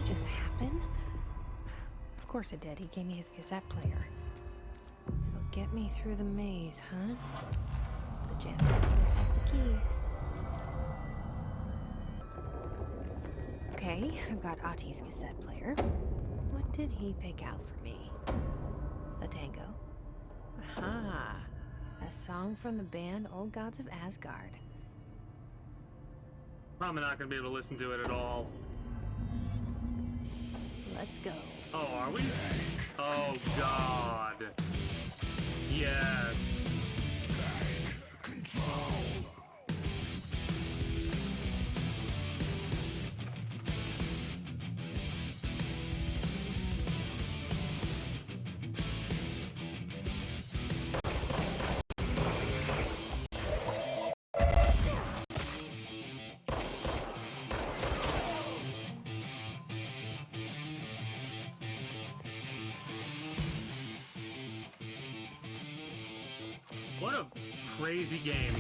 just happen? Of course it did. He gave me his cassette player. It'll get me through the maze, huh? The jam always has the keys. Okay, I've got Ati's cassette player. What did he pick out for me? A tango. Aha! A song from the band Old Gods of Asgard. Probably not gonna be able to listen to it at all. Let's go. Oh, are we? Oh, God. Yes. Take control. What a crazy game.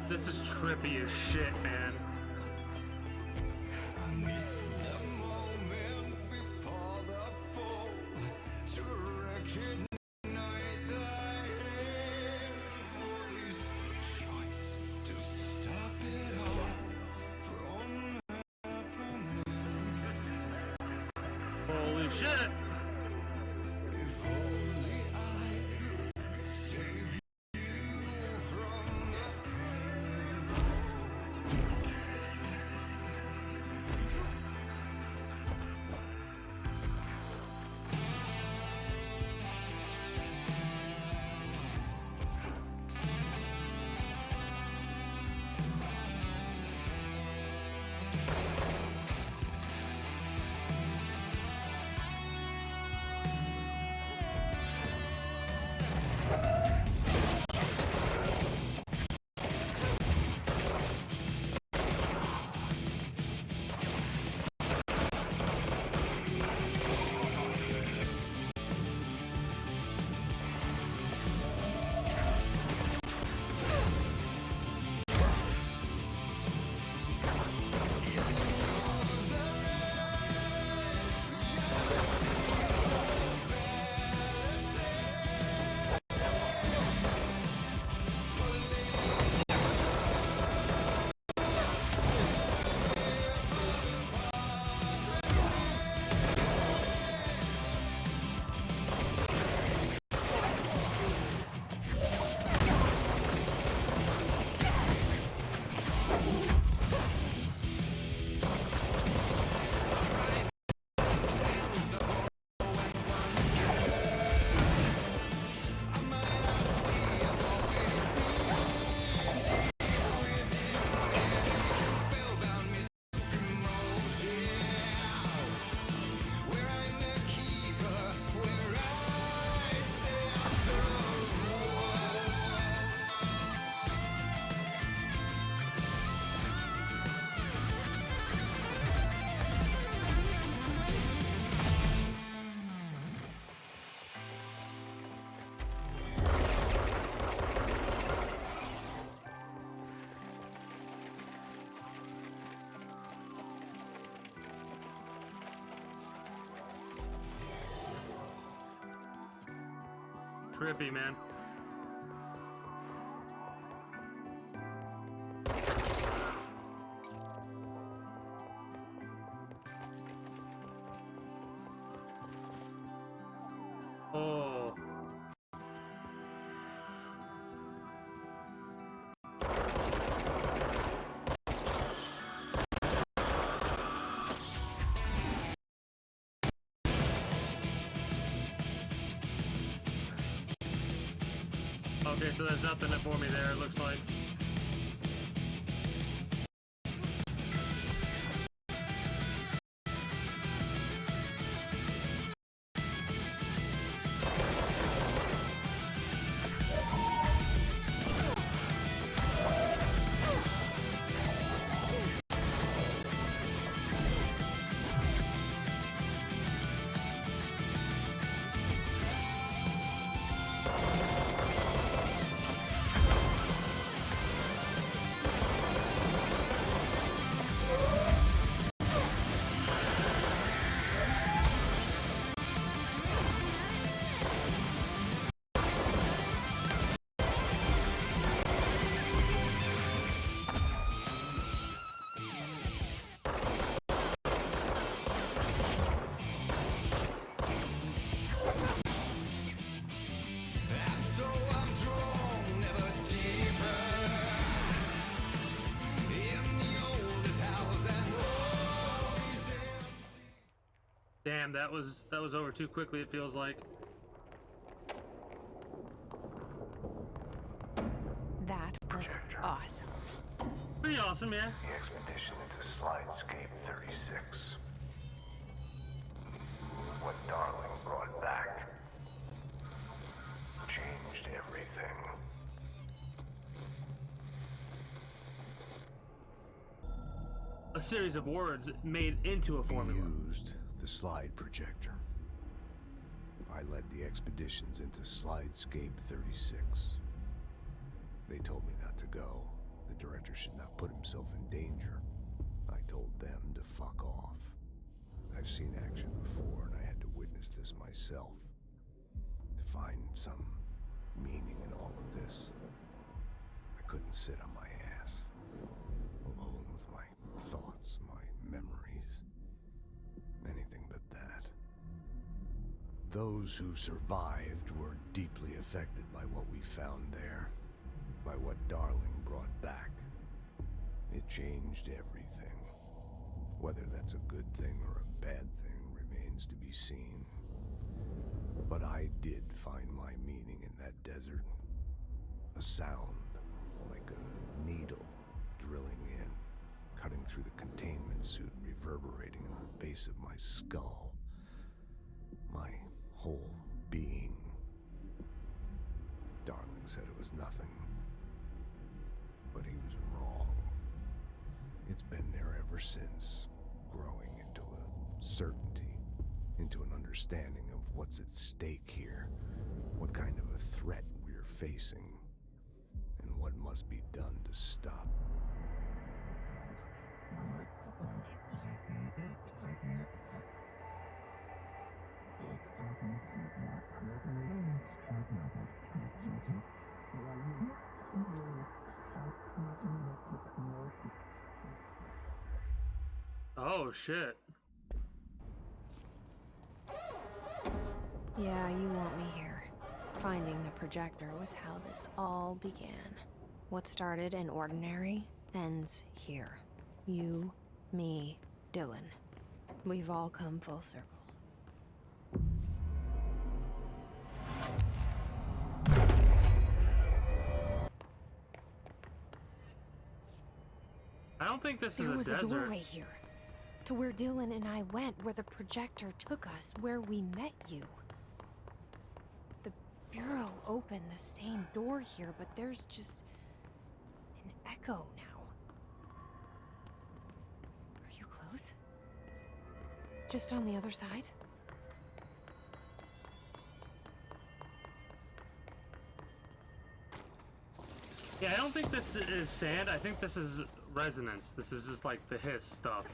This is trippy as shit, man. Holy shit! Trippy, man. Oh. Okay, so there's nothing for me there, it looks like. Damn, that was over too quickly, it feels like. That was awesome. Pretty awesome, yeah. The expedition into Slidescape 36. What Darling brought back changed everything. A series of words made into a formula. We used the slide projector. I led the expeditions into Slidescape 36. They told me not to go. The director should not put himself in danger. I told them to fuck off. I've seen action before, and I had to witness this myself. To find some meaning in all of this, I couldn't sit on my ass, alone with my thoughts, my memories. Anything but that. Those who survived were deeply affected by what we found there, by what Darling brought back. It changed everything. Whether that's a good thing or a bad thing remains to be seen. But I did find my meaning in that desert. A sound, like a needle drilling in, cutting through the containment suit, reverberating in the base of my skull. My whole being. Darling said it was nothing. But he was wrong. It's been there ever since, growing into a certainty, into an understanding of what's at stake here, what kind of a threat we're facing, and what must be done to stop. Oh, shit. Yeah, you want me here. Finding the projector was how this all began. What started in ordinary ends here. You, me, Dylan. We've all come full circle. I don't think this is There a was desert. a doorway here. To where Dylan and I went, where the projector took us, where we met you. The Bureau opened the same door here, but there's just an echo now. Are you close? Just on the other side? Yeah, I don't think this is sand. I think this is resonance. This is just like the hiss stuff.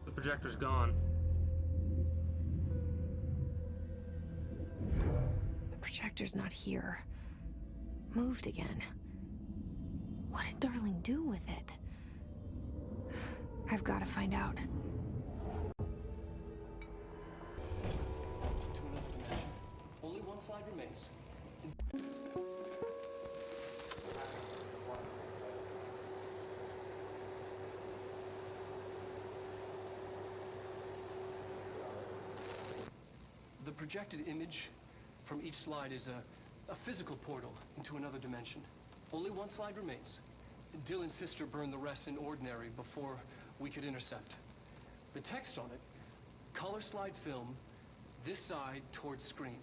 The projector's gone. The projector's not here. Moved again. What did Darling do with it? I've got to find out. To another dimension. Only one slide remains. The projected image from each slide is a physical portal into another dimension. Only one slide remains. Dylan's sister burned the rest in ordinary before we could intercept. The text on it, color slide film, this side towards screen,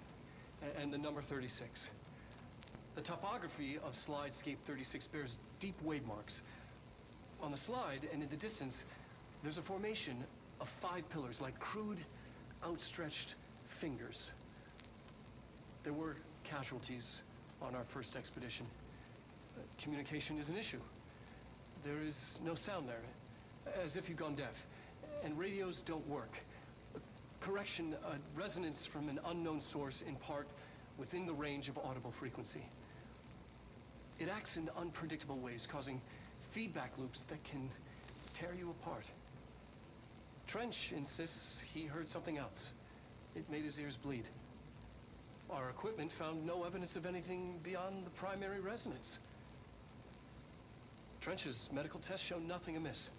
and the number 36. The topography of Slidescape 36 bears deep wave marks. On the slide and in the distance, there's a formation of 5 pillars like crude, outstretched fingers. There were casualties on our first expedition. Communication is an issue. There is no sound there, as if you've gone deaf. And radios don't work. Correction, resonance from an unknown source, in part within the range of audible frequency. It acts in unpredictable ways, causing feedback loops that can tear you apart. Trench insists he heard something else. It made his ears bleed. Our equipment found no evidence of anything beyond the primary resonance. Trench's medical tests show nothing amiss.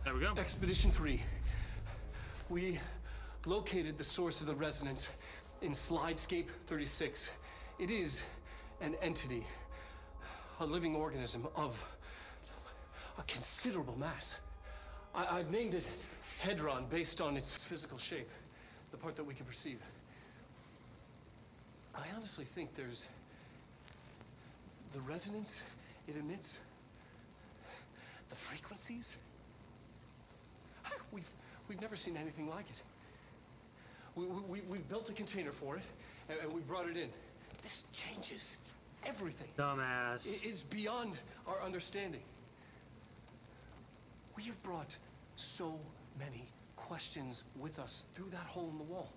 There we go. Expedition 3. We located the source of the resonance in Slidescape 36. It is an entity, a living organism of a considerable mass. I've named it Hedron based on its physical shape, the part that we can perceive. I honestly think there's the resonance it emits, the frequencies. We've never seen anything like it. We've built a container for it, and we brought it in. This changes everything. Dumbass. It's beyond our understanding. We have brought so many questions with us through that hole in the wall.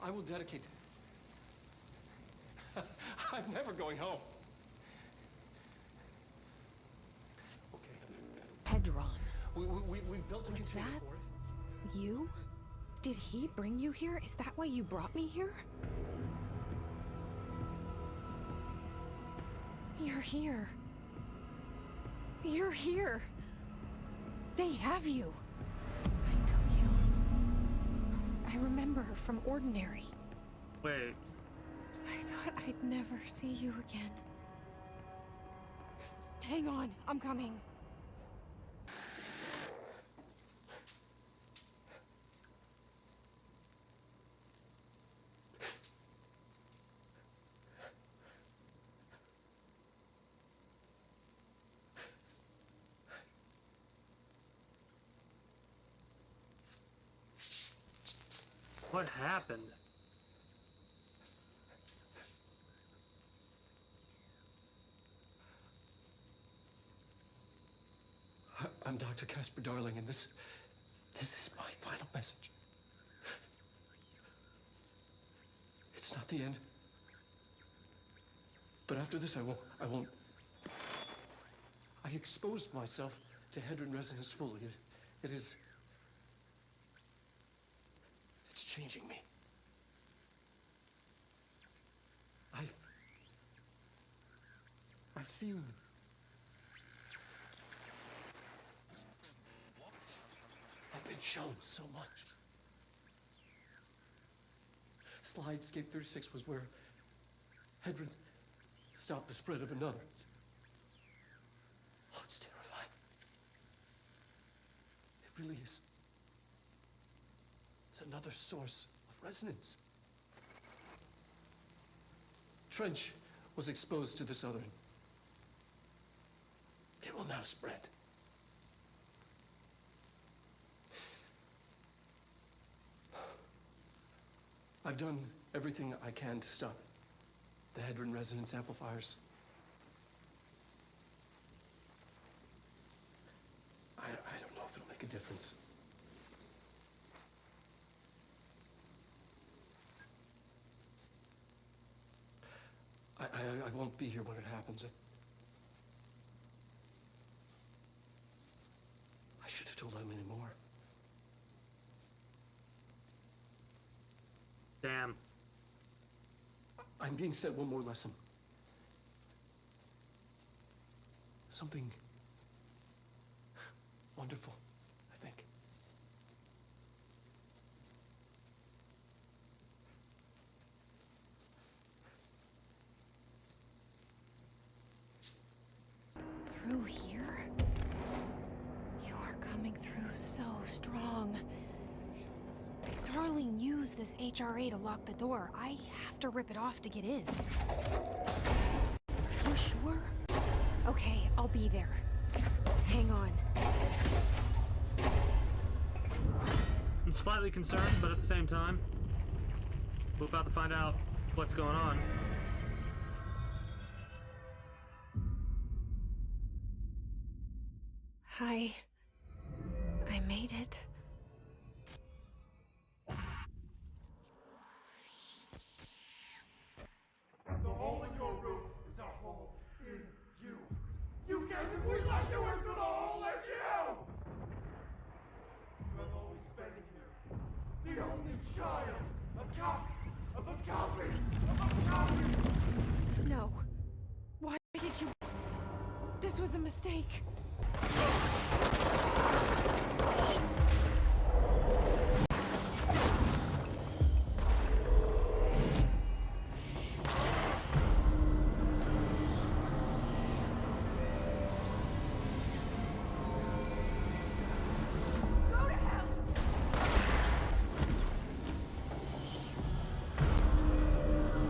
I will dedicate... I'm never going home. Okay. Hedron. We've built a Was container that for it. you? Did he bring you here? Is that why you brought me here? You're here. You're here. They have you. I know you. I remember from Ordinary. Wait. I thought I'd never see you again. Hang on, I'm coming. What happened? I'm Dr. Casper Darling, and this is my final message. It's not the end. But after this, I won't. I exposed myself to Hedron resonance fully. It's changing me. I've seen. I've been shown so much. Slidescape 36 was where Hedron stopped the spread of another. It's terrifying. It really is. It's another source of resonance. Trench was exposed to this other. It will now spread. I've done everything I can to stop it. The Hedron resonance amplifiers. I don't know if it'll make a difference. I won't be here when it happens. I should have told Emily more. Damn. I'm being sent one more lesson. Something wonderful, I think. Through here? You are coming through so strong. Darling used this HRA to lock the door. I have to rip it off to get in. Are you sure? Okay, I'll be there. Hang on. I'm slightly concerned, but at the same time, we're about to find out what's going on. I made it. The hole in your roof is a hole in you. You gave me, we let you into the hole in you! You have always been here. The only child. A copy of a copy of a copy. No. Why did you... This was a mistake.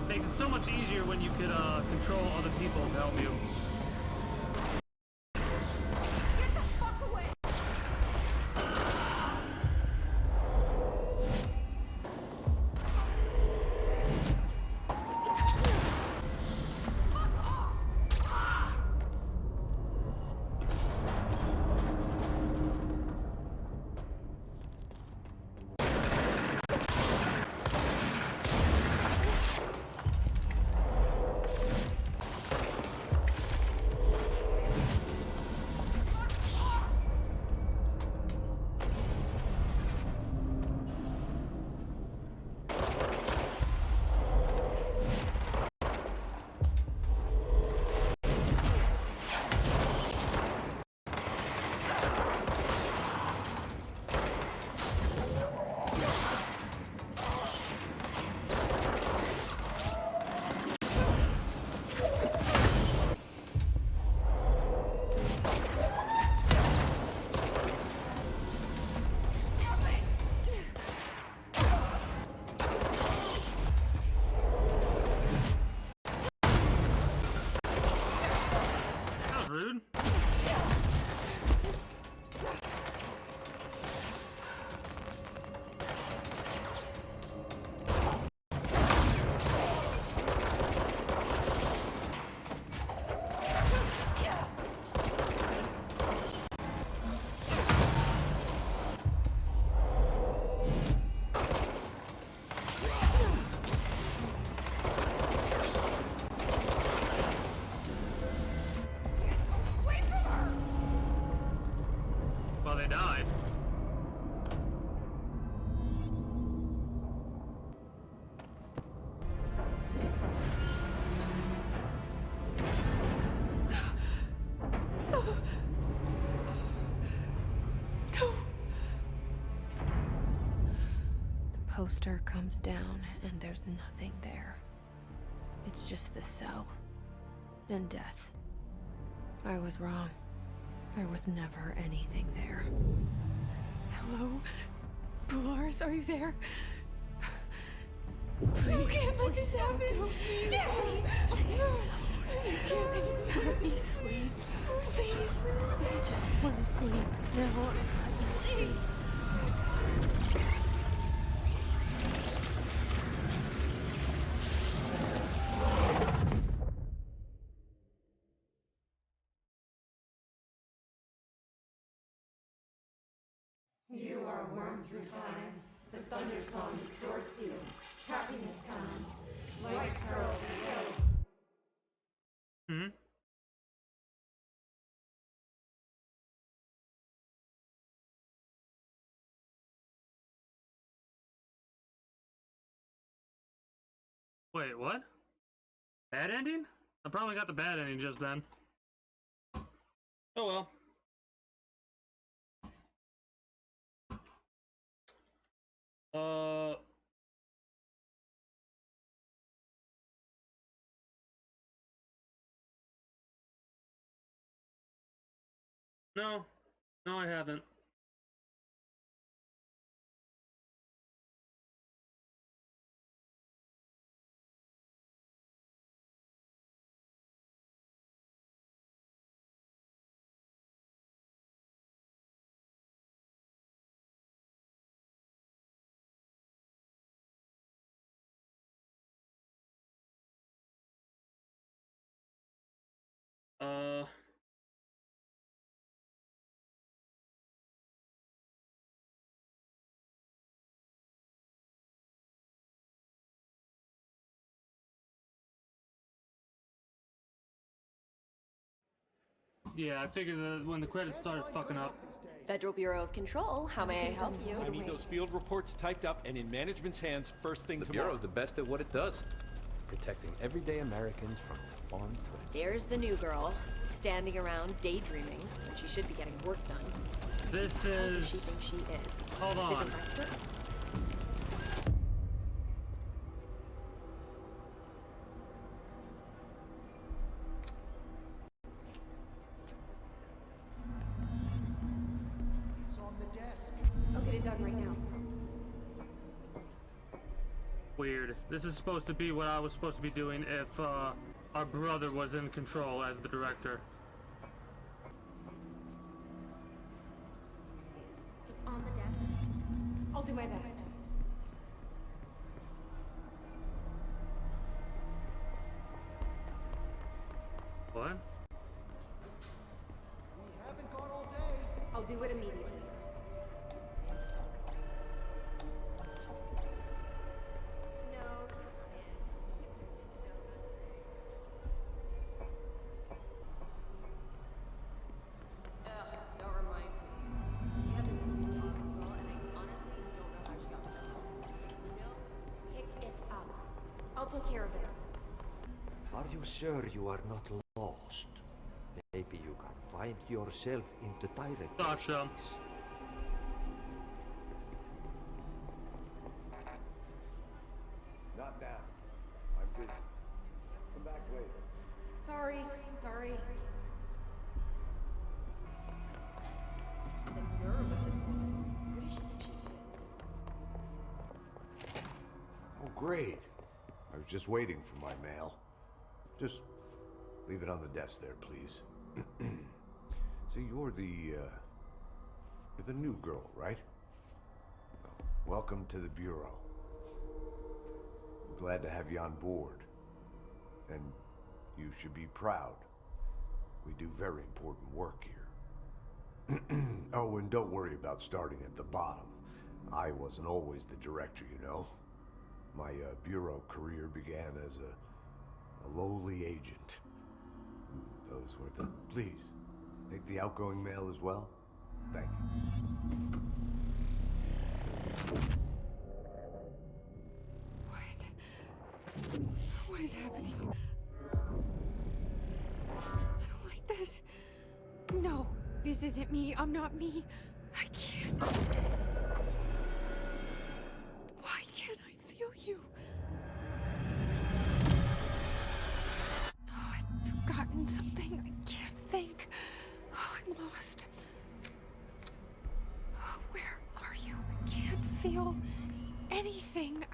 Makes it so much easier when you could control other people to help you. Get the fuck away! That was rude. Well, they died. The poster comes down and there's nothing there. It's just the cell. And death. I was wrong. There was never anything there. Hello? Polaris, are you there? Please. You can't let this happen. Please, let me sleep. Please. I just want to sleep. Now, let me sleep. You are worn through time. The thunder song distorts you. Happiness comes. Light curls the hill. Hmm? Wait, what? Bad ending? I probably got the bad ending just then. Oh well. No. No, I haven't. Uh, Yeah, I figured that when the credits started fucking up. Federal Bureau of Control, how may I help you? I need those field reports typed up and in management's hands first thing The tomorrow. Bureau's the best at what it does. Protecting everyday Americans from foreign threats. There's the new girl, standing around daydreaming when she should be getting work done. This How does she is. think she is? Hold on. The director? It's on the desk. I'll get it done right now. Weird. This is supposed to be what I was supposed to be doing if our brother was in control as the director. It's on the desk. I'll do my best. What? We haven't gone all day. I'll do it immediately. No, he's not in. Ugh, don't remind me. We have this new office girl, and I honestly don't know how she got the job. No, Pick it up. I'll take care of it. Are you sure you are not lost? Maybe you can find yourself in the direct. Thought so. Not now. I'm busy. Come back later. Sorry. I'm sorry. the nerve of this woman. Who does she think she is? Oh, great. I was just waiting for my mail. Just leave it on the desk there, please. So you're the new girl, right? Well, welcome to the Bureau. I'm glad to have you on board. And you should be proud. We do very important work here. Oh, and don't worry about starting at the bottom. I wasn't always the director, you know. My Bureau career began as a lowly agent. Those were the... Please, take the outgoing mail as well. Thank you. What is happening? I don't like this. No, this isn't me. I'm not me. I can't. Why can't I feel you? Oh, I've forgotten something. I can't think. Oh, I'm lost. Oh, where are you? I can't feel anything.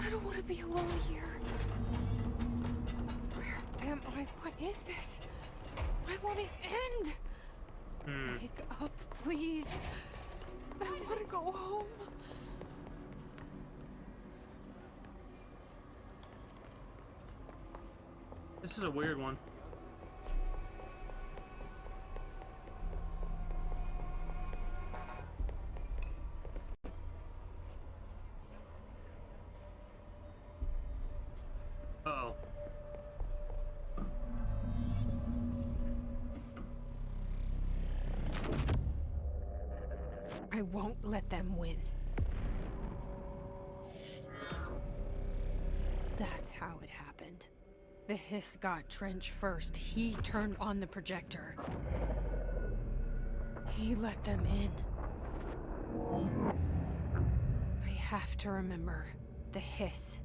I don't want to be alone here. Where am I? What is this? I want it end. Wake up, please. I want to go home. This is a weird one. Uh-oh. I won't let them win. That's how it happened. The Hiss got Trench first. He turned on the projector. He let them in. I have to remember the Hiss.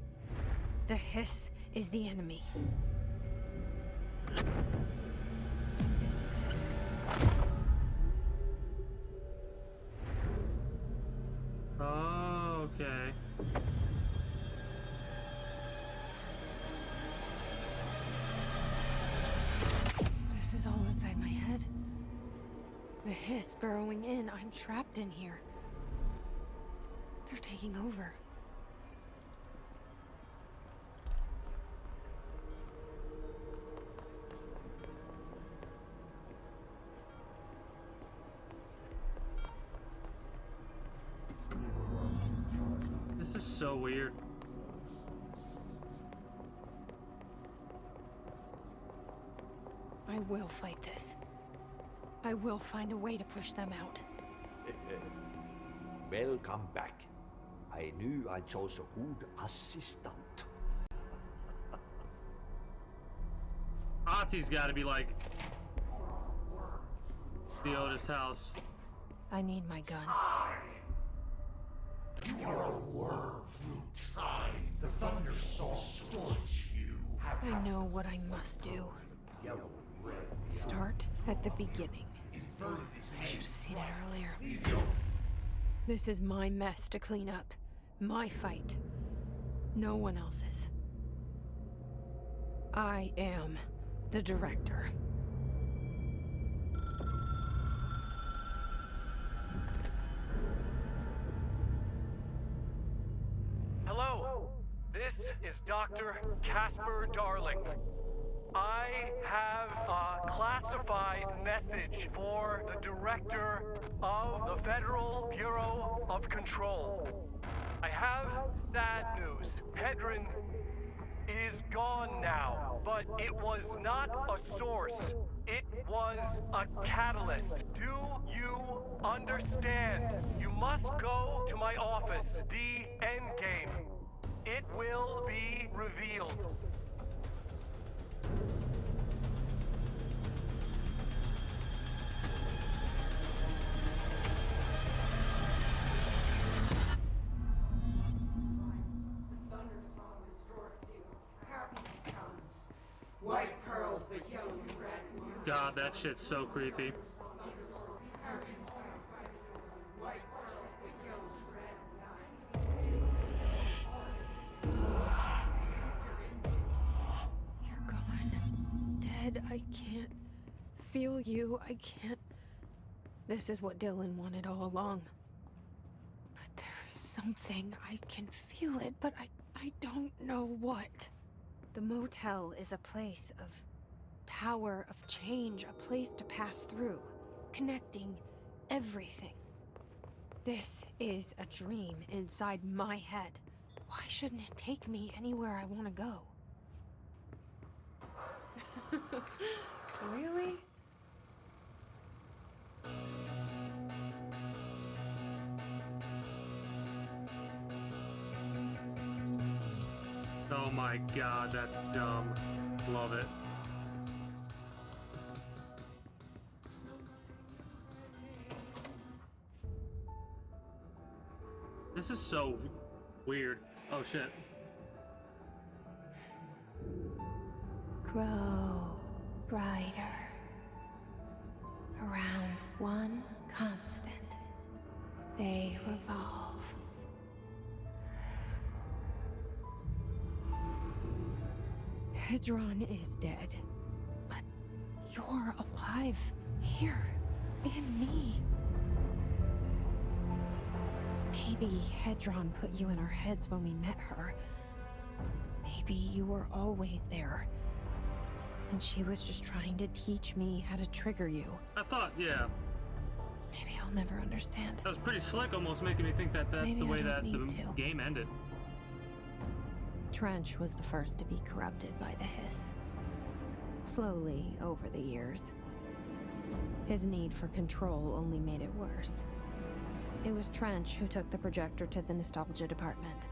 The Hiss is the enemy. Oh, okay. This is all inside my head. The Hiss burrowing in. I'm trapped in here. They're taking over. This is so weird. I will fight this. I will find a way to push them out. Welcome back. I knew I chose a good assistant. Ati's gotta be like the Otis house. I need my gun. You are a worm through time. The Thunder Soul distorts you. I know what I must do. Start at the beginning. I should have seen it earlier. This is my mess to clean up. My fight. No one else's. I am the director. Hello, this is Dr. Casper Darling. I have a classified message for the director of the Federal Bureau of Control. I have sad news. Hedron is gone now, but it was not a source. It was a catalyst. Do you understand? You must go to my office, the Endgame. It will be revealed. White pearls, but yellow and red. God, that shit's so creepy. You're gone. Dead. I can't feel you. I can't. This is what Dylan wanted all along. But there is something. I can feel it, but I don't know what. The motel is a place of power, of change, a place to pass through, connecting everything. This is a dream inside my head. Why shouldn't it take me anywhere I want to go? Really? Oh my god, that's dumb. Love it. This is so weird. Oh shit. Grow brighter around one constant. They revolve. Hedron is dead, but you're alive here in me. Maybe Hedron put you in our heads when we met her. Maybe you were always there, and she was just trying to teach me how to trigger you. I thought, yeah. Maybe I'll never understand. That was pretty slick, almost making me think that that's Maybe the way I that don't the need to. game ended. Trench was the first to be corrupted by the Hiss. Slowly, over the years. His need for control only made it worse. It was Trench who took the projector to the nostalgia department.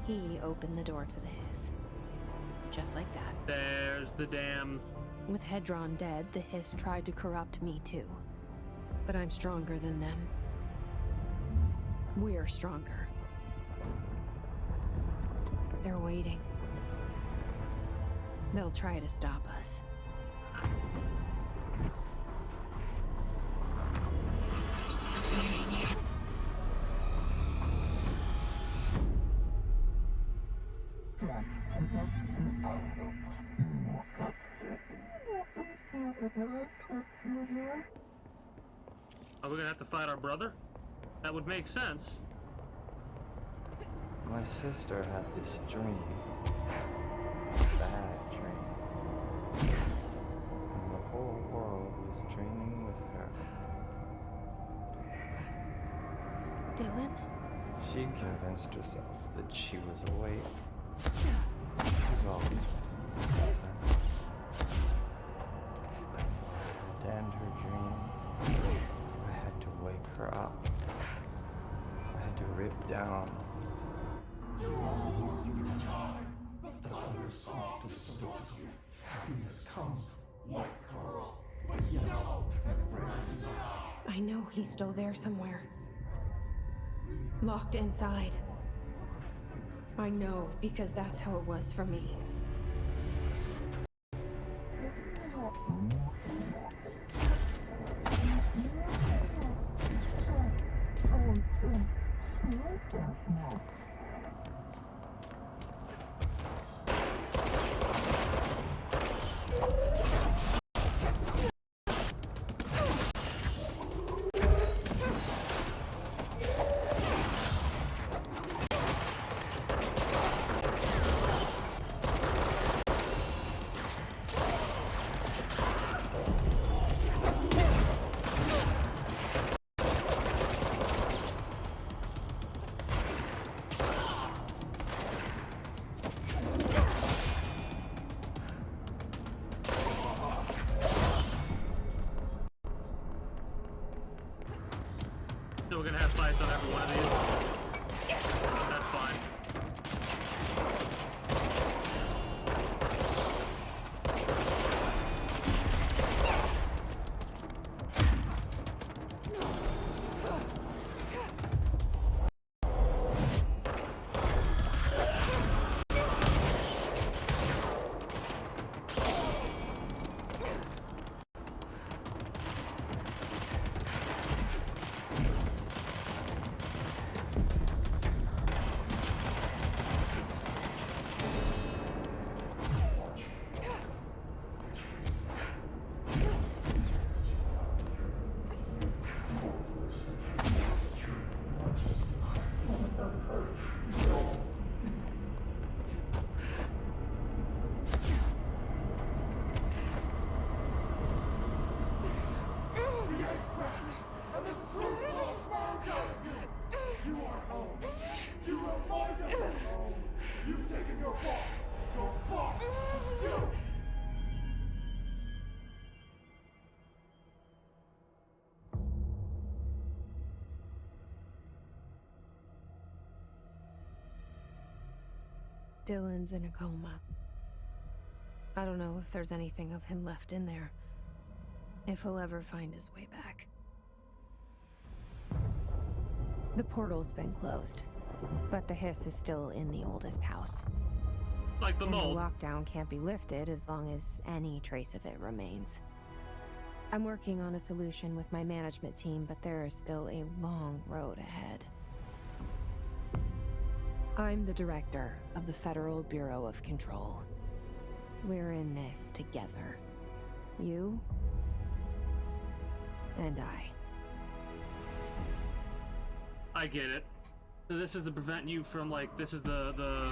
He opened the door to the Hiss. Just like that. There's the damn... With Hedron dead, the Hiss tried to corrupt me too. But I'm stronger than them. We're stronger. They're waiting. They'll try to stop us. Are we gonna have to fight our brother? That would make sense. My sister had this dream. Bad dream. And the whole world was dreaming with her. Dylan? She convinced herself that she was awake. She's always been stubborn. her up. I had to rip down. You are all through time. The thunder song distorts you. Happiness comes, white curls, but yellow and red now. I know he's still there somewhere. Locked inside. I know, because that's how it was for me. So we're gonna have fights on every one of these. That's fine. Dylan's in a coma. I don't know if there's anything of him left in there. If he'll ever find his way back. The portal's been closed, but the hiss is still in the oldest house. Like the mold. And the lockdown can't be lifted as long as any trace of it remains. I'm working on a solution with my management team, but there is still a long road ahead. I'm the director of the Federal Bureau of Control. We're in this together. You and I. I get it. So this is to prevent you from, like, this is the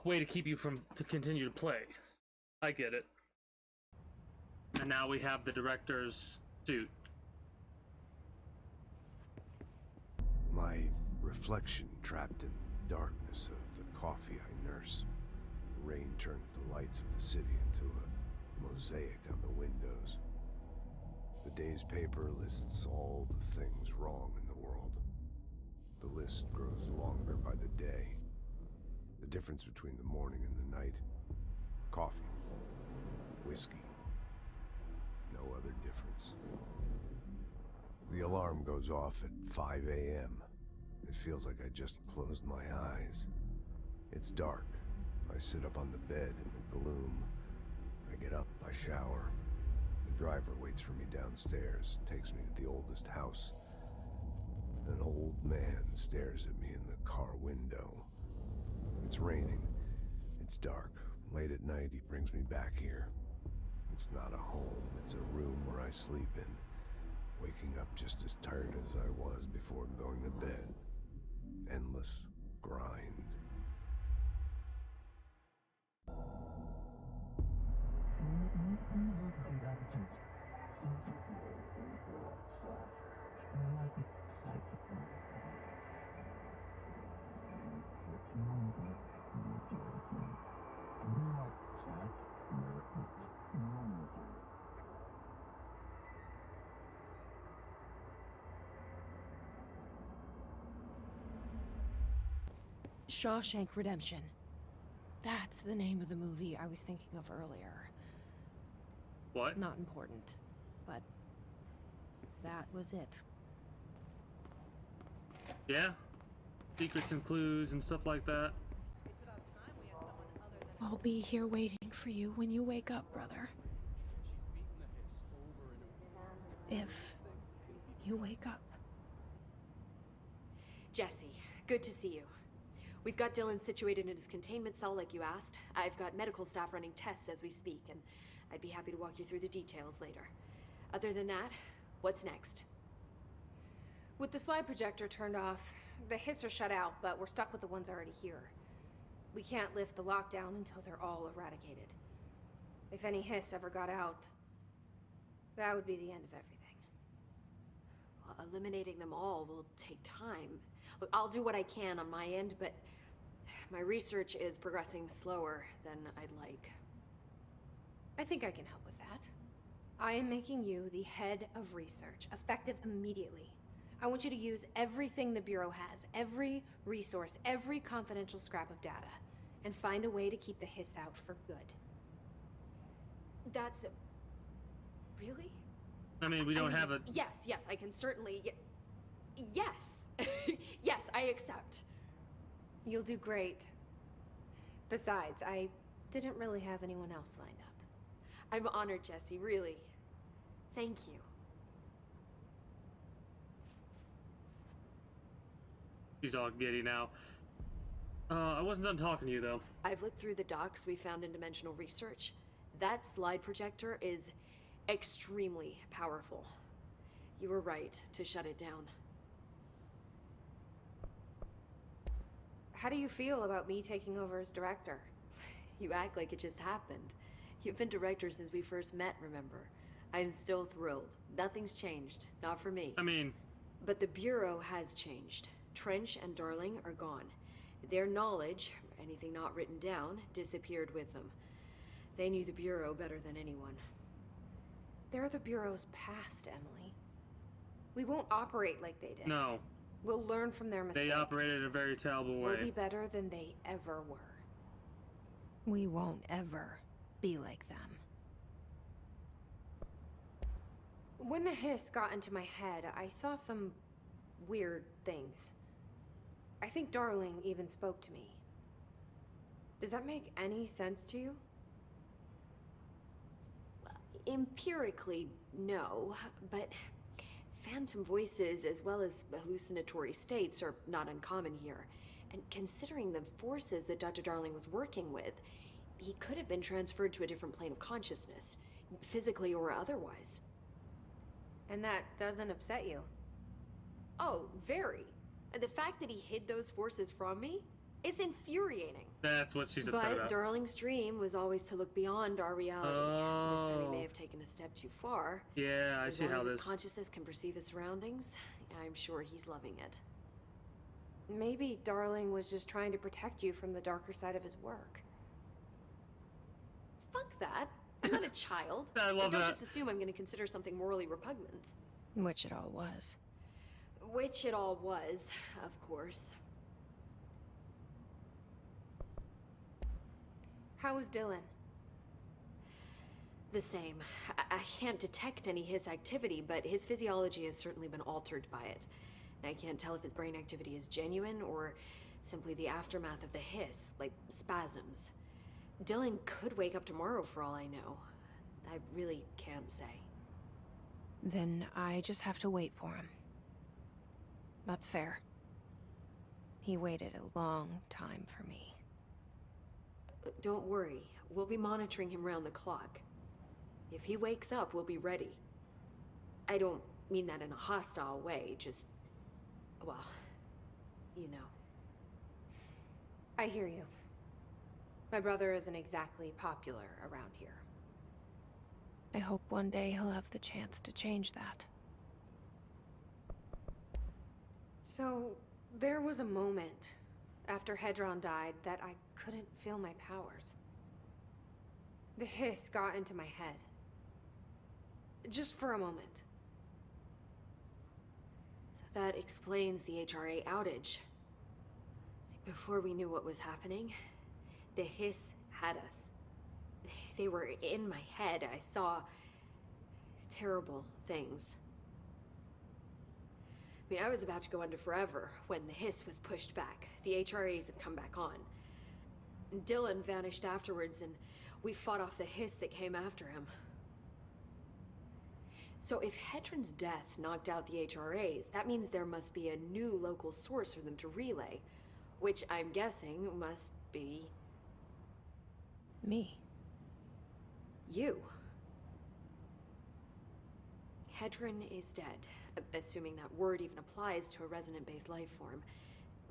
way to keep you from to continue to play. I get it. And now we have the director's suit. My reflection trapped in the darkness of the coffee I nurse. The rain turns the lights of the city into a mosaic on the windows. The day's paper lists all the things wrong in the world. The list grows longer by the day. The difference between the morning and the night. Coffee. Whiskey. No other difference. The alarm goes off at 5 a.m. It feels like I just closed my eyes. It's dark. I sit up on the bed in the gloom. I get up, I shower. The driver waits for me downstairs, takes me to the oldest house. An old man stares at me in the car window. It's raining. It's dark. Late at night, he brings me back here. It's not a home, it's a room where I sleep in. Waking up just as tired as I was before going to bed. Endless grind. Shawshank Redemption. That's the name of the movie I was thinking of earlier. What? Not important, but that was it. Yeah? Secrets and clues and stuff like that. I'll be here waiting for you when you wake up, brother. If you wake up. Jesse, good to see you. We've got Dylan situated in his containment cell like you asked. I've got medical staff running tests as we speak, and I'd be happy to walk you through the details later. Other than that, what's next? With the slide projector turned off, the hiss are shut out, but we're stuck with the ones already here. We can't lift the lockdown until they're all eradicated. If any hiss ever got out, that would be the end of everything. Well, eliminating them all will take time. Look, I'll do what I can on my end, but my research is progressing slower than I'd like. I think I can help with that. I am making you the head of research, effective immediately. I want you to use everything the Bureau has, every resource, every confidential scrap of data, and find a way to keep the hiss out for good. That's... really? I mean, we don't have a... Yes, I can certainly... Yes! Yes, I accept. You'll do great. Besides, I didn't really have anyone else lined up. I'm honored, Jesse, really. Thank you. She's all giddy now. I wasn't done talking to you, though. I've looked through the docs we found in Dimensional Research. That slide projector is extremely powerful. You were right to shut it down. How do you feel about me taking over as director? You act like it just happened. You've been director since we first met, remember? I'm still thrilled. Nothing's changed. Not for me. I mean... But the Bureau has changed. Trench and Darling are gone. Their knowledge, anything not written down, disappeared with them. They knew the Bureau better than anyone. They're the Bureau's past, Emily. We won't operate like they did. No. We'll learn from their mistakes. They operated in a very terrible way. We'll be better than they ever were. We won't ever be like them. When the hiss got into my head, I saw some weird things. I think Darling even spoke to me. Does that make any sense to you? Empirically, no, but phantom voices as well as hallucinatory states are not uncommon here. And considering the forces that Dr. Darling was working with, he could have been transferred to a different plane of consciousness, physically or otherwise. And that doesn't upset you? Oh, very. And the fact that he hid those forces from me, it's infuriating. That's what she's upset about. But Darling's dream was always to look beyond our reality. This time he may have taken a step too far. Yeah, I see how As long as this... his consciousness can perceive his surroundings, I'm sure he's loving it. Maybe Darling was just trying to protect you from the darker side of his work. Fuck that. I'm not a child. I love Don't that. just assume I'm going to consider something morally repugnant. Which it all was. Which it all was, of course. How was Dylan? The same. I can't detect any his activity, but his physiology has certainly been altered by it. And I can't tell if his brain activity is genuine or simply the aftermath of the hiss, like spasms. Dylan could wake up tomorrow for all I know. I really can't say. Then I just have to wait for him. That's fair. He waited a long time for me. Don't worry. We'll be monitoring him round the clock. If he wakes up, we'll be ready. I don't mean that in a hostile way, just... well, you know. I hear you. My brother isn't exactly popular around here. I hope one day he'll have the chance to change that. So, there was a moment after Hedron died that I couldn't feel my powers. The hiss got into my head. Just for a moment. So that explains the HRA outage. Before we knew what was happening, the hiss had us. They were in my head. I saw terrible things. I mean, I was about to go under forever when the hiss was pushed back. The HRAs had come back on. Dylan vanished afterwards, and we fought off the hiss that came after him. So if Hedron's death knocked out the HRAs, that means there must be a new local source for them to relay, which I'm guessing must be... me. You. Hedron is dead, assuming that word even applies to a resonant-based life form.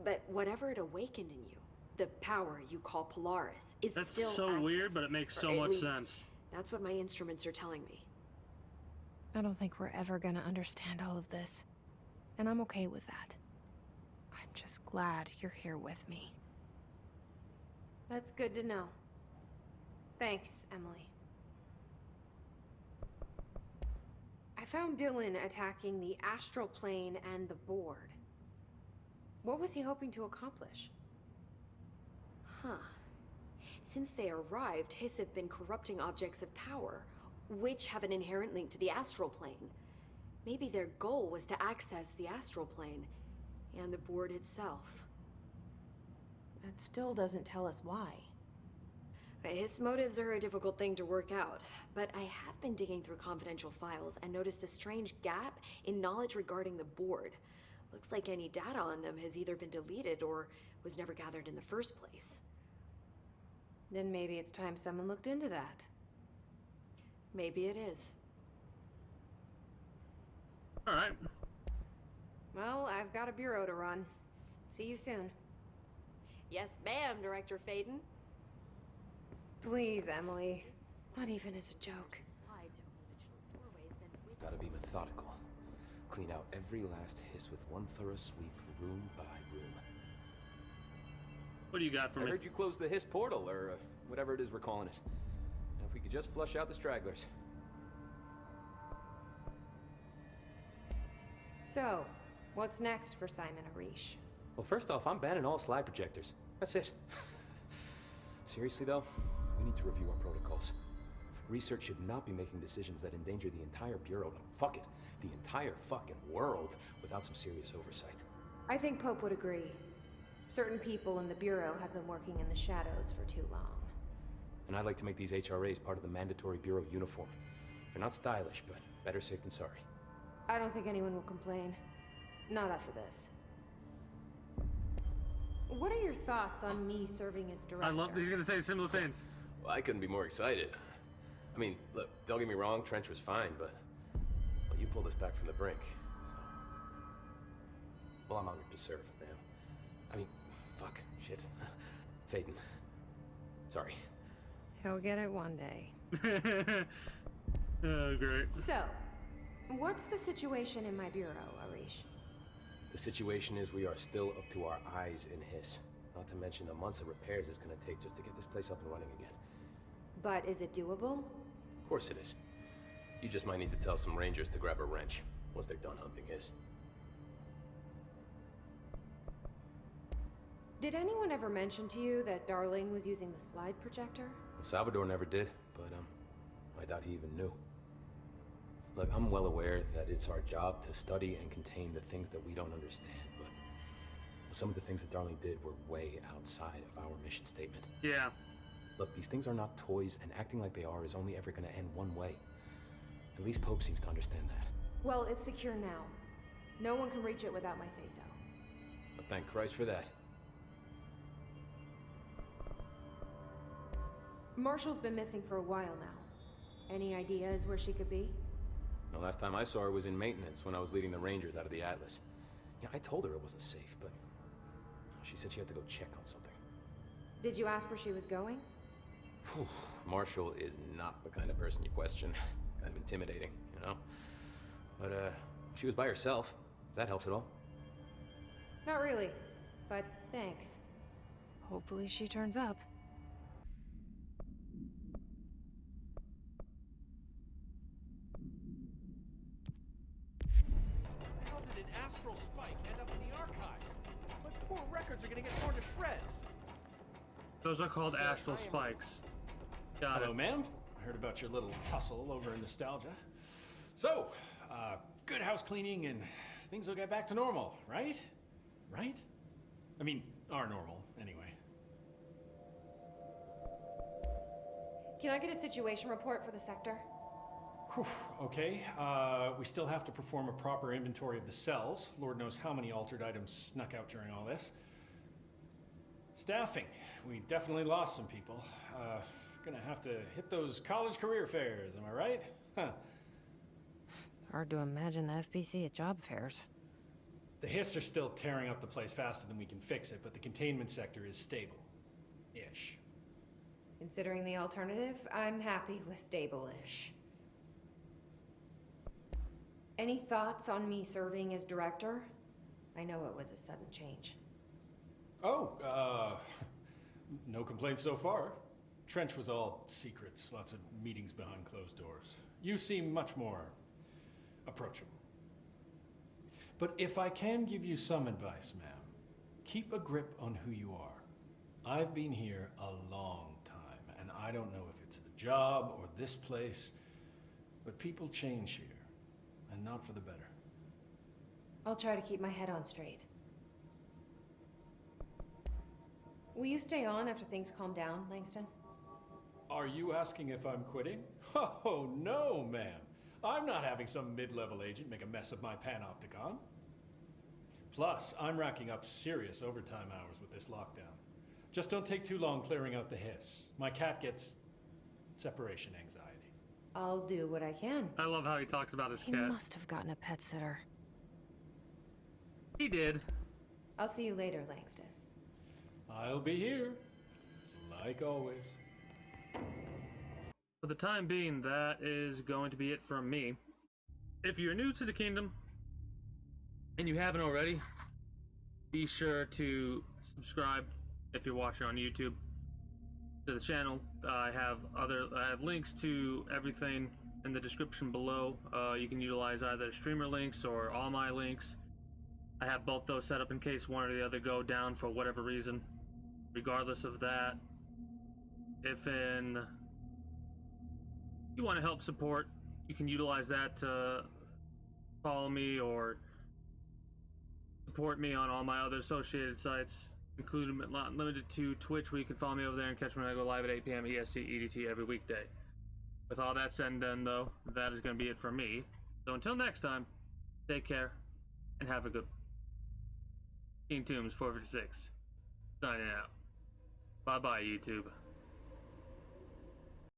But whatever it awakened in you, the power you call Polaris, is That's still so active. weird, but it makes so At much least, sense. That's what my instruments are telling me. I don't think we're ever gonna understand all of this. And I'm okay with that. I'm just glad you're here with me. That's good to know. Thanks, Emily. I found Dylan attacking the astral plane and the board. What was he hoping to accomplish? Huh. Since they arrived, Hiss have been corrupting objects of power, which have an inherent link to the astral plane. Maybe their goal was to access the astral plane and the board itself. That still doesn't tell us why. His motives are a difficult thing to work out, but I have been digging through confidential files and noticed a strange gap in knowledge regarding the board. Looks like any data on them has either been deleted or was never gathered in the first place. Then maybe it's time someone looked into that. Maybe it is. Alright. Well, I've got a bureau to run. See you soon. Yes, ma'am, Director Faden. Please, Emily. Not even as a joke. Gotta be methodical. Clean out every last hiss with one thorough sweep, room by room. What do you got for me? I heard you closed the hiss portal, or whatever it is we're calling it. And if we could just flush out the stragglers. So, what's next for Simon Arish? Well, first off, I'm banning all slide projectors. That's it. Seriously, though, we need to review our protocols. Research should not be making decisions that endanger the entire Bureau, no, fuck it, the entire fucking world, without some serious oversight. I think Pope would agree. Certain people in the Bureau have been working in the shadows for too long. And I'd like to make these HRAs part of the mandatory Bureau uniform. They're not stylish, but better safe than sorry. I don't think anyone will complain. Not after this. What are your thoughts on me serving as director? I love that he's gonna say similar things. Well, I couldn't be more excited. I mean, look, don't get me wrong, Trench was fine, but well, you pulled us back from the brink, so... Well, I'm honored to serve, ma'am. I mean, fuck, shit. Faden. Sorry. He'll get it one day. Oh, great. So, what's the situation in my bureau, Arish? The situation is we are still up to our eyes in Hiss. Not to mention the months of repairs it's gonna take just to get this place up and running again. But is it doable? Of course it is. You just might need to tell some rangers to grab a wrench once they're done hunting Hiss. Did anyone ever mention to you that Darling was using the slide projector? Well, Salvador never did, but I doubt he even knew. Look, I'm well aware that it's our job to study and contain the things that we don't understand, but some of the things that Darling did were way outside of our mission statement. Yeah. Look, these things are not toys, and acting like they are is only ever gonna end one way. At least Pope seems to understand that. Well, it's secure now. No one can reach it without my say-so. But thank Christ for that. Marshall's been missing for a while now. Any ideas where she could be? The last time I saw her was in maintenance when I was leading the Rangers out of the Atlas. Yeah, I told her it wasn't safe, but she said she had to go check on something. Did you ask where she was going? Whew. Marshall is not the kind of person you question. Kind of intimidating, you know? But, she was by herself, if that helps at all. Not really, but thanks. Hopefully she turns up. How did an Astral Spike end up in the archives? My poor records are gonna get torn to shreds. Those are called astral spikes. Got Hello, it. ma'am. I heard about your little tussle over in Nostalgia. So, good house cleaning and things will get back to normal, right? Right? I mean, are normal, anyway. Can I get a situation report for the sector? Whew, okay, we still have to perform a proper inventory of the cells. Lord knows how many altered items snuck out during all this. Staffing. We definitely lost some people. Gonna have to hit those college career fairs, am I right? Huh. Hard to imagine the FBC at job fairs. The Hiss are still tearing up the place faster than we can fix it, but the containment sector is stable. Ish. Considering the alternative, I'm happy with stable-ish. Any thoughts on me serving as director? I know it was a sudden change. Oh, no complaints so far. Trench was all secrets, lots of meetings behind closed doors. You seem much more approachable. But if I can give you some advice, ma'am, keep a grip on who you are. I've been here a long time, and I don't know if it's the job or this place, but people change here, and not for the better. I'll try to keep my head on straight. Will you stay on after things calm down, Langston? Are you asking if I'm quitting? Oh, no, ma'am. I'm not having some mid-level agent make a mess of my panopticon. Plus, I'm racking up serious overtime hours with this lockdown. Just don't take too long clearing out the Hiss. My cat gets separation anxiety. I'll do what I can. I love how he talks about his He cat. must have gotten a pet sitter. He did. I'll see you later, Langston. I'll be here, like always. For the time being, that is going to be it from me. If you're new to the kingdom, and you haven't already, be sure to subscribe if you're watching on YouTube to the channel. I have links to everything in the description below. You can utilize either streamer links or all my links. I have both those set up in case one or the other go down for whatever reason. Regardless of that, if you want to help support, you can utilize that to follow me or support me on all my other associated sites, including but not limited to Twitch, where you can follow me over there and catch me when I go live at 8 p.m. EST EDT every weekday. With all that said and done, though, that is going to be it from me. So until next time, take care and have a good one. King Tombs 456 signing out. Bye bye, YouTube.